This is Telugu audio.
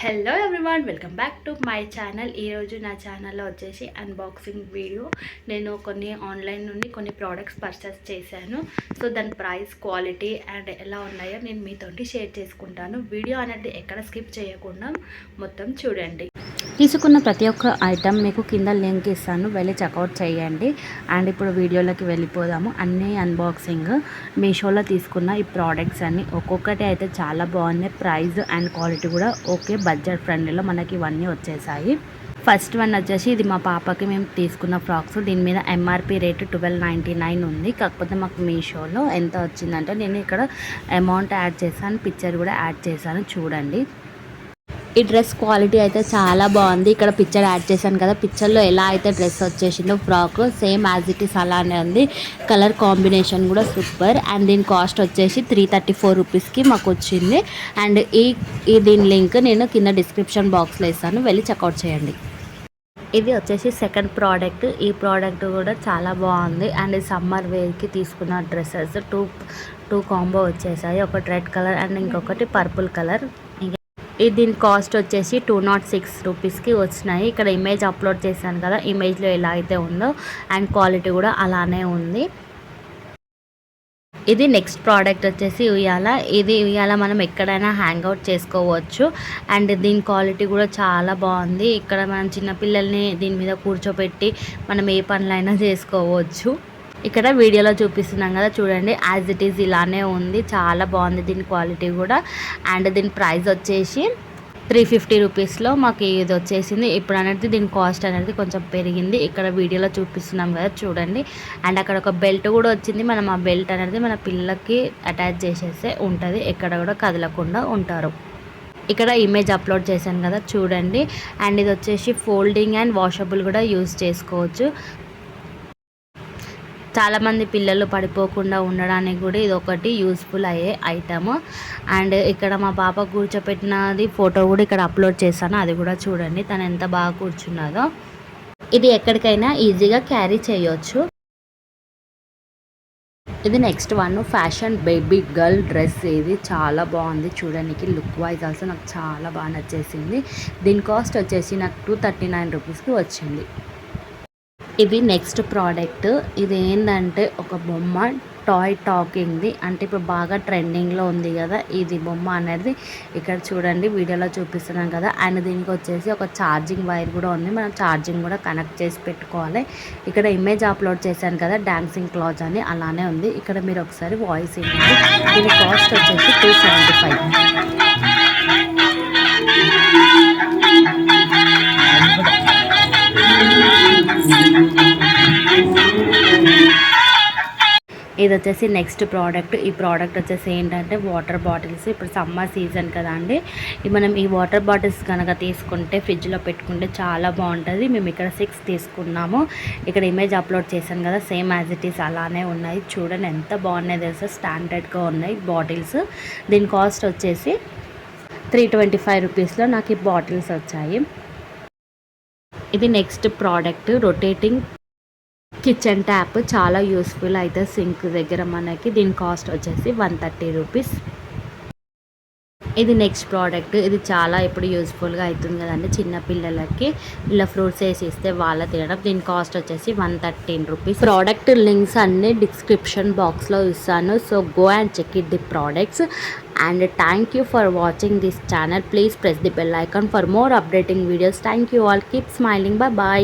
Hello everyone, welcome back to my channel. ఈరోజు నా ఛానల్లో వచ్చేసి అన్బాక్సింగ్ వీడియో. నేను కొన్ని ఆన్లైన్ నుండి కొన్ని ప్రోడక్ట్స్ పర్చేస్ చేశాను. సో దాని ప్రైస్, క్వాలిటీ అండ్ ఎలా ఉన్నాయో నేను మీతోటి షేర్ చేసుకుంటాను. వీడియో అనేది ఎక్కడ స్కిప్ చేయకుండా మొత్తం చూడండి. తీసుకున్న ప్రతి ఒక్క ఐటమ్ మీకు కింద లింక్ ఇస్తాను, వెళ్ళి చెక్అవుట్ చేయండి. అండ్ ఇప్పుడు వీడియోలోకి వెళ్ళిపోదాము. అన్నీ అన్బాక్సింగ్. మీషోలో తీసుకున్న ఈ ప్రోడక్ట్స్ అన్నీ ఒక్కొక్కటి అయితే చాలా బాగున్నాయి. ప్రైస్ అండ్ క్వాలిటీ కూడా ఓకే, బడ్జెట్ ఫ్రెండ్లీలో మనకి ఇవన్నీ వచ్చేసాయి. ఫస్ట్ వన్ వచ్చేసి ఇది మా పాపకి మేము తీసుకున్న ఫ్రాక్స్. దీని మీద ఎంఆర్పి రేటు 1299 ఉంది. కాకపోతే మాకు మీషోలో ఎంత వచ్చిందంటే నేను ఇక్కడ అమౌంట్ యాడ్ చేశాను, పిక్చర్ కూడా యాడ్ చేశాను, చూడండి. ఈ డ్రెస్ క్వాలిటీ అయితే చాలా బాగుంది. ఇక్కడ పిక్చర్ యాడ్ చేశాను కదా, పిక్చర్లో ఎలా అయితే డ్రెస్ వచ్చేసిందో frock same as it is అలానే ఉంది. కలర్ కాంబినేషన్ కూడా సూపర్. అండ్ దీని కాస్ట్ వచ్చేసి 334 రూపీస్కి మాకు వచ్చింది. అండ్ దీని లింక్ నేను కింద డిస్క్రిప్షన్ బాక్స్లో ఇస్తాను, వెళ్ళి చెక్అవుట్ చేయండి. ఇది వచ్చేసి సెకండ్ ప్రోడక్ట్. ఈ ప్రోడక్ట్ కూడా చాలా బాగుంది. అండ్ సమ్మర్ వేర్కి తీసుకున్న డ్రెస్సెస్ టూ కాంబో వచ్చేసాయి. ఒకటి రెడ్ కలర్ అండ్ ఇంకొకటి పర్పుల్ కలర్. దీని కాస్ట్ వచ్చేసి 206 రూపీస్కి వచ్చినాయి. ఇక్కడ ఇమేజ్ అప్లోడ్ చేశాను కదా, ఇమేజ్లో ఎలా అయితే ఉందో అండ్ క్వాలిటీ కూడా అలానే ఉంది. ఇది నెక్స్ట్ ప్రోడక్ట్ వచ్చేసి ఉయ్యాల. ఇది ఉయ్యాల మనం ఎక్కడైనా హ్యాంగ్ అవుట్ చేసుకోవచ్చు. అండ్ దీని క్వాలిటీ కూడా చాలా బాగుంది. ఇక్కడ మనం చిన్నపిల్లల్ని దీని మీద కూర్చోబెట్టి మనం ఏ పనులైనా చేసుకోవచ్చు. ఇక్కడ వీడియోలో చూపిస్తున్నాం కదా, చూడండి, యాజ్ ఇట్ ఈజ్ ఇలానే ఉంది. చాలా బాగుంది దీని క్వాలిటీ కూడా. అండ్ దీని ప్రైస్ వచ్చేసి 350 రూపీస్లో మాకు ఇది వచ్చేసింది. ఇప్పుడు అనేది దీని కాస్ట్ అనేది కొంచెం పెరిగింది. ఇక్కడ వీడియోలో చూపిస్తున్నాం కదా, చూడండి. అండ్ అక్కడ ఒక బెల్ట్ కూడా వచ్చింది. మనం ఆ బెల్ట్ అనేది మన పిల్లలకి అటాచ్ చేసేస్తే ఉంటుంది, ఎక్కడ కూడా కదలకుండా ఉంటారు. ఇక్కడ ఇమేజ్ అప్లోడ్ చేశాను కదా, చూడండి. అండ్ ఇది వచ్చేసి ఫోల్డింగ్ అండ్ వాషబుల్ కూడా యూజ్ చేసుకోవచ్చు. చాలామంది పిల్లలు పడిపోకుండా ఉండడానికి కూడా ఇది ఒకటి యూస్ఫుల్ అయ్యే ఐటమ్. అండ్ ఇక్కడ మా పాప కూర్చోపెట్టినది ఫోటో కూడా ఇక్కడ అప్లోడ్ చేశాను, అది కూడా చూడండి తను ఎంత బాగా కూర్చున్నదో. ఇది ఎక్కడికైనా ఈజీగా క్యారీ చేయొచ్చు. ఇది next one fashion baby girl dress. ఇది చాలా బాగుంది చూడడానికి, లుక్ వైజ్ ఆల్సో నాకు చాలా బాగా నచ్చేసింది. దీని కాస్ట్ వచ్చేసి నాకు 239 రూపీస్కి వచ్చింది. ఇది నెక్స్ట్ ప్రోడక్ట్. ఇది ఏంటంటే ఒక బొమ్మ, టాయ్ టాకింగ్ది. అంటే ఇప్పుడు బాగా ట్రెండింగ్లో ఉంది కదా ఇది బొమ్మ అనేది. ఇక్కడ చూడండి వీడియోలో చూపిస్తున్నాం కదా. అండ్ దీనికి వచ్చేసి ఒక ఛార్జింగ్ వైర్ కూడా ఉంది, మనం ఛార్జింగ్ కూడా కనెక్ట్ చేసి పెట్టుకోవాలి. ఇక్కడ ఇమేజ్ అప్లోడ్ చేశాను కదా, డాన్సింగ్ క్లాత్ అని, అలానే ఉంది. ఇక్కడ మీరు ఒకసారి వాయిస్ ఇవ్వండి. దీని కాస్ట్ వచ్చేసి 275. ఇది వచ్చేసి నెక్స్ట్ ప్రోడక్ట్. ఈ ప్రోడక్ట్ వచ్చేసి ఏంటంటే వాటర్ బాటిల్స్. ఇప్పుడు సమ్మర్ సీజన్ కదా అండి, మనం ఈ వాటర్ బాటిల్స్ కనుక తీసుకుంటే ఫ్రిడ్జ్లో పెట్టుకుంటే చాలా బాగుంటుంది. మేము ఇక్కడ 6 తీసుకున్నాము. ఇక్కడ ఇమేజ్ అప్లోడ్ చేశాను కదా, సేమ్ యాజ్ ఇట్ ఈస్ అలానే ఉన్నాయి. చూడండి ఎంత బాగున్నాయి తెలుసా, స్టాండర్డ్గా ఉన్నాయి బాటిల్స్. దీని కాస్ట్ వచ్చేసి 325 రూపీస్లో నాకు ఈ బాటిల్స్ వచ్చాయి. ఇది next product rotating kitchen tap. చాలా యూస్ఫుల్ అయితే సింక్ దగ్గర మనకి. దీని కాస్ట్ వచ్చేసి 130 రూపీస్. ఇది నెక్స్ట్ ప్రోడక్ట్. ఇది చాలా ఇప్పుడు యూస్ఫుల్గా అవుతుంది కదండి చిన్నపిల్లలకి, ఇలా ఫ్రూట్స్ వేసి ఇస్తే వాళ్ళ తినడం. దీని కాస్ట్ వచ్చేసి 113 రూపీస్. ప్రోడక్ట్ లింక్స్ అన్ని డిస్క్రిప్షన్ బాక్స్లో ఇస్తాను, so go and check it the products. And thank you for watching this channel. Please press the bell icon for more updating videos. Thank you all. Keep smiling. Bye bye.